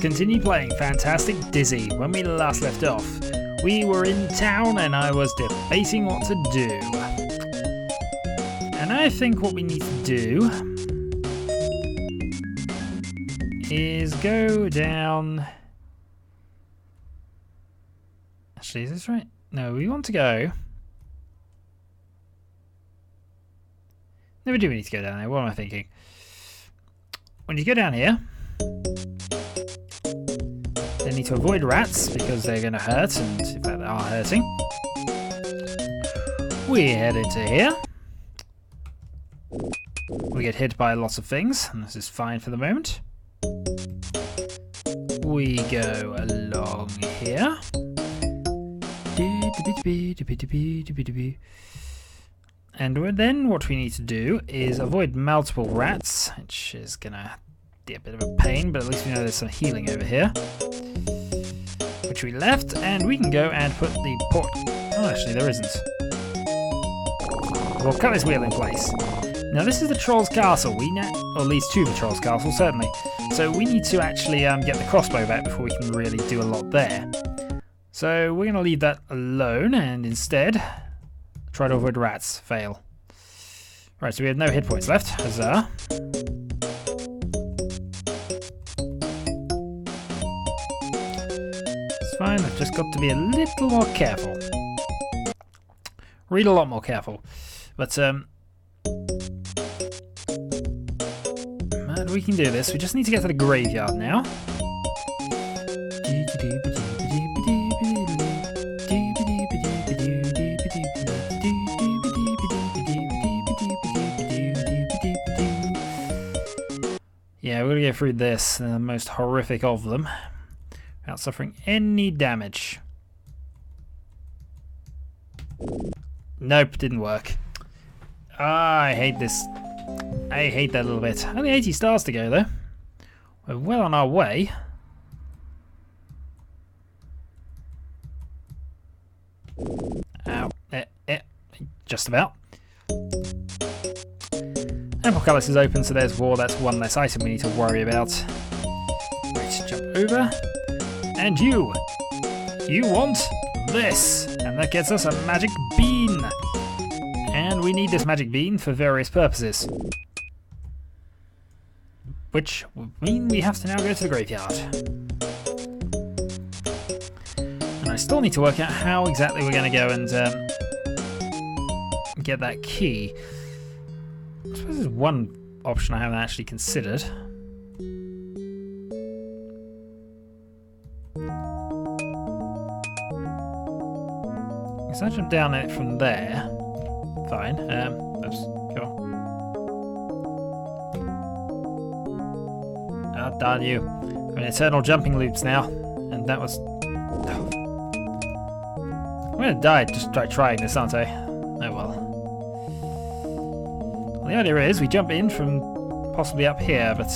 Continue playing Fantastic Dizzy. When we last left off, we were in town and I was debating what to do. And I think what we need to do is go down... Actually, is this right? No, we want to go... No, we do need to go down there. What am I thinking? When you go down here... They need to avoid rats because they're going to hurt, and in fact they are hurting. We head into here. We get hit by lots of things, and this is fine for the moment. We go along here. And then what we need to do is avoid multiple rats, which is going to be a bit of a pain, but at least we know there's some healing over here. Which we left, and we can go and put the port... Oh, actually, there isn't. We'll cut this wheel in place. Now, this is the Troll's Castle. Or at least to the Troll's Castle, certainly. So we need to actually get the crossbow back before we can really do a lot there. So we're going to leave that alone, and instead try to avoid rats. Fail. Right, so we have no hit points left. Huzzah. Fine, I've just got to be a little more careful. Read a lot more careful. But, we can do this. We just need to get to the graveyard now. Yeah, we're going to get through this, the most horrific of them, without suffering any damage. Nope, didn't work. I hate this. I hate that a little bit. Only 80 stars to go, though. We're well on our way. Ow. Just about. And Portcullis is open, so there's war. That's one less item we need to worry about. Right, jump over. And you want this. And that gets us a magic bean. And we need this magic bean for various purposes. Which would mean we have to now go to the graveyard. And I still need to work out how exactly we're going to go and get that key. I suppose there's one option I haven't actually considered. Because I jump down it from there. Fine. Oops. Go on. Oh, darn you. I'm in eternal jumping loops now. And that was... I'm going to die just trying this, aren't I? Oh well. Well, the idea is we jump in from possibly up here, but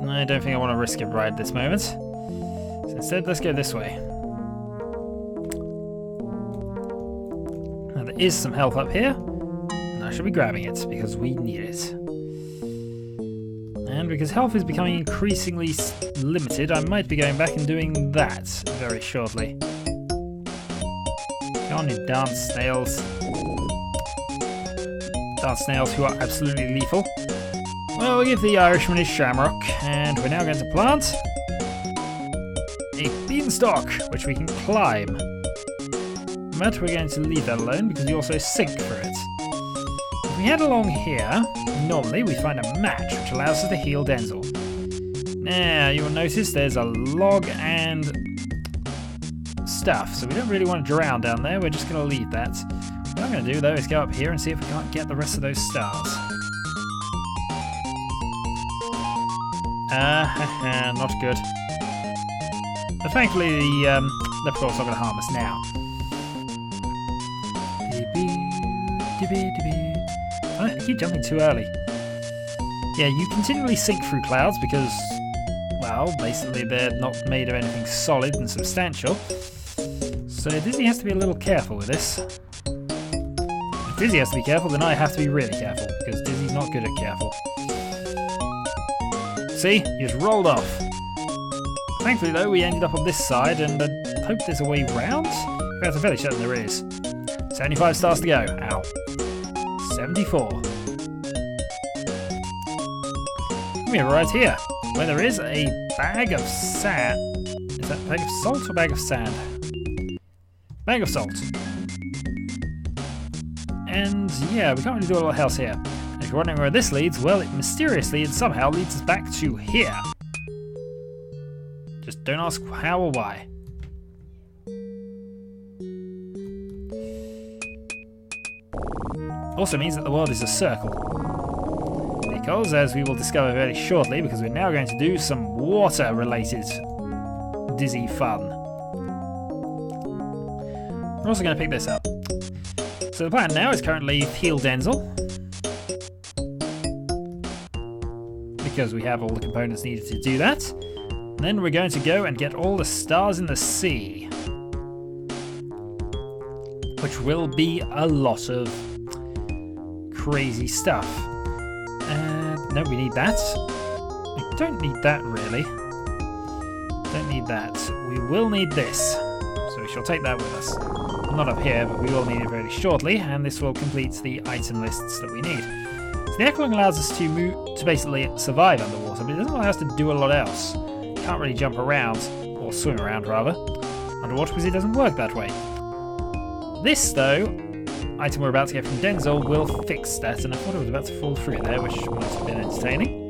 I don't think I want to risk it right at this moment. So instead, let's go this way. Now, there is some health up here, and I should be grabbing it because we need it. And because health is becoming increasingly limited, I might be going back and doing that very shortly. Go on, you darn snails. Darn snails who are absolutely lethal. Well, we'll give the Irishman his shamrock, and we're now going to plant a beanstalk, which we can climb. But we're going to leave that alone because we also sink through it. If we head along here, normally we find a match which allows us to heal Denzel. Now, you will notice there's a log and stuff, so we don't really want to drown down there. We're just going to leave that. What I'm going to do, though, is go up here and see if we can't get the rest of those stars. Not good. But thankfully, the leprechaun's not going to harm us now. I keep jumping too early. Yeah, you continually sink through clouds because, well, basically they're not made of anything solid and substantial. So Dizzy has to be a little careful with this. If Dizzy has to be careful, then I have to be really careful, because Dizzy's not good at careful. See? You just rolled off. Thankfully though, we ended up on this side and I hope there's a way round. I'm fairly certain there is. 75 stars to go. Ow. 74. We are right here, where there is a bag of sand. Is that bag of salt or bag of sand? Bag of salt. And yeah, we can't really do a lot else here. And if you're wondering where this leads, well, it mysteriously and somehow leads us back to here. Just don't ask how or why. Also means that the world is a circle. Because, as we will discover very shortly, because we're now going to do some water-related dizzy fun. We're also going to pick this up. So the plan now is currently heal Denzel. Because we have all the components needed to do that. And then we're going to go and get all the stars in the sea. Which will be a lot of crazy stuff. No, we need that. We don't need that, really. Don't need that. We will need this. So we shall take that with us. Well, not up here, but we will need it very shortly, and this will complete the item lists that we need. So the Ekkolung allows us to basically survive underwater, but it doesn't allow us to do a lot else. Can't really jump around, or swim around rather, underwater because it doesn't work that way. This, though, item we're about to get from Denzel will fix that, and I thought it was about to fall through there, which might have been entertaining.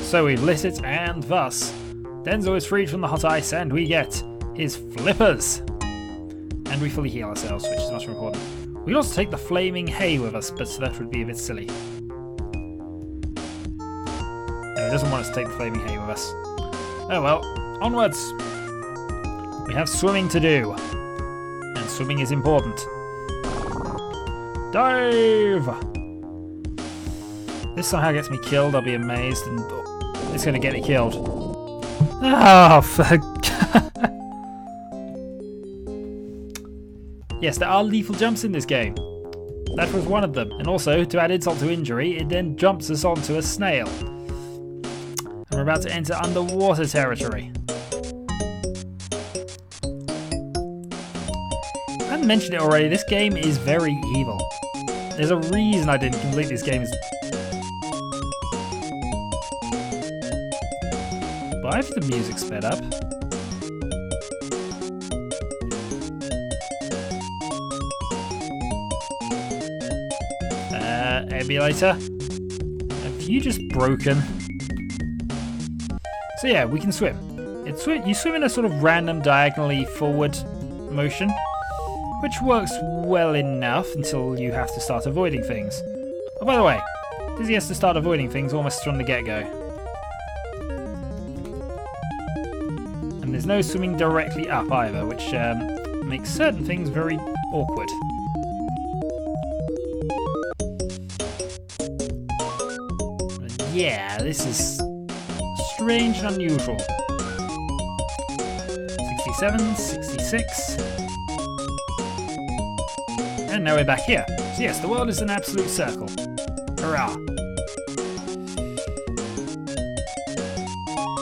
So we've lit it, and thus, Denzel is freed from the hot ice, and we get his flippers. And we fully heal ourselves, which is much more important. We can also take the flaming hay with us, but that would be a bit silly. No, it doesn't want us to take the flaming hay with us. Oh well, onwards! We have swimming to do, and swimming is important. Dive! This somehow gets me killed, I'll be amazed, and it's going to get me killed. Oh, fuck. Yes, there are lethal jumps in this game. That was one of them, and also, to add insult to injury, it then jumps us onto a snail. We're about to enter underwater territory. I haven't mentioned it already, this game is very evil. There's a reason I didn't complete this game. Why is the music sped up? Emulator? Have you just broken? So yeah, we can swim. You swim in a sort of random diagonally forward motion, which works well enough until you have to start avoiding things. Oh, by the way, Dizzy has to start avoiding things almost from the get-go. And there's no swimming directly up either, which makes certain things very awkward. But yeah, this is strange and unusual. 67, 66. And now we're back here. So yes, the world is an absolute circle. Hurrah!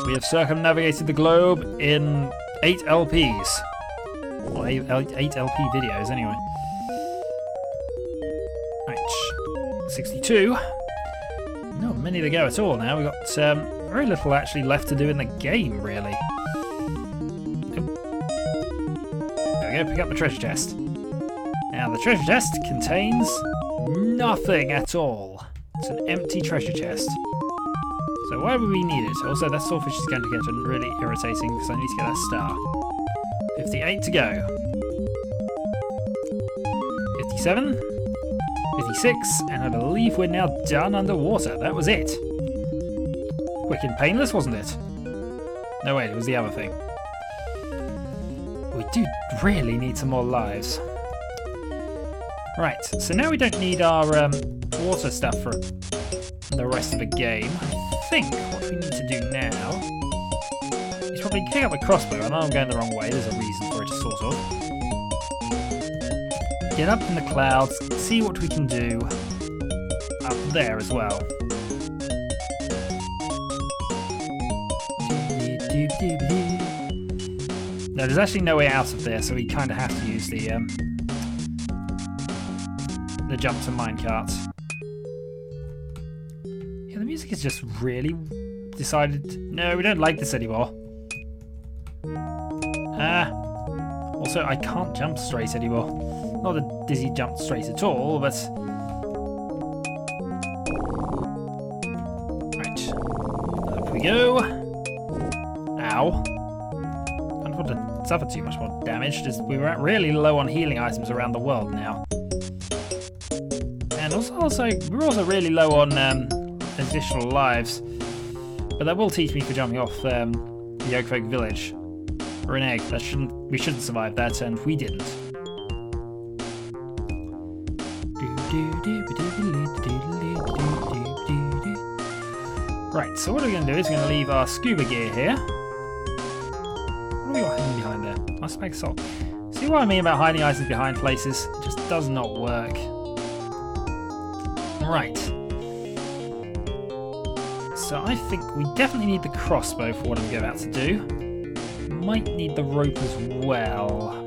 We have circumnavigated the globe in 8 LPs. Well, 8 LP videos anyway. Right, 62. Not many to go at all now. We've got very little actually left to do in the game, really. There we go, pick up the treasure chest. Now, the treasure chest contains nothing at all. It's an empty treasure chest. So why would we need it? Also, that swordfish is going to get really irritating because I need to get that star. 58 to go. 57. 56. And I believe we're now done underwater. That was it. Quick and painless, wasn't it? No, wait, it was the other thing. We do really need some more lives. Right, so now we don't need our water stuff for the rest of the game. I think what we need to do now is probably pick up the crossbow. I know I'm going the wrong way, there's a reason for it, sort of. Get up in the clouds, see what we can do. there as well. No, there's actually no way out of there, so we kind of have to use the jump to minecarts. Yeah, the music is just really decided. No, we don't like this anymore. Also, I can't jump straight anymore. Not that Dizzy jumped straight at all, but... Right. Up we go. Ow. I don't want to suffer too much more damage, as we were really low on healing items around the world now. And also we're also really low on additional lives. But that will teach me for jumping off the Oakfolk village. Or an egg. We shouldn't survive that, and we didn't. Right, so what we're going to do is we're going to leave our scuba gear here. What are we got hiding behind there? Nice bag of salt. See what I mean about hiding items behind places? It just does not work. Right. So I think we definitely need the crossbow for what I'm about to do. Might need the rope as well.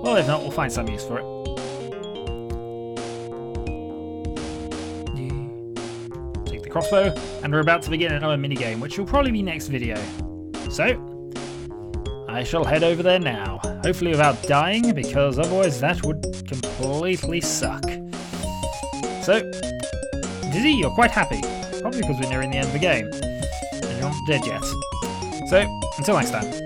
Well, if not, we'll find some use for it. Take the crossbow, and we're about to begin another minigame, which will probably be next video. So, I shall head over there now. Hopefully without dying, because otherwise that would completely suck. So, Dizzy, you're quite happy. Probably because we're nearing the end of the game. And you're not dead yet. So, until next time.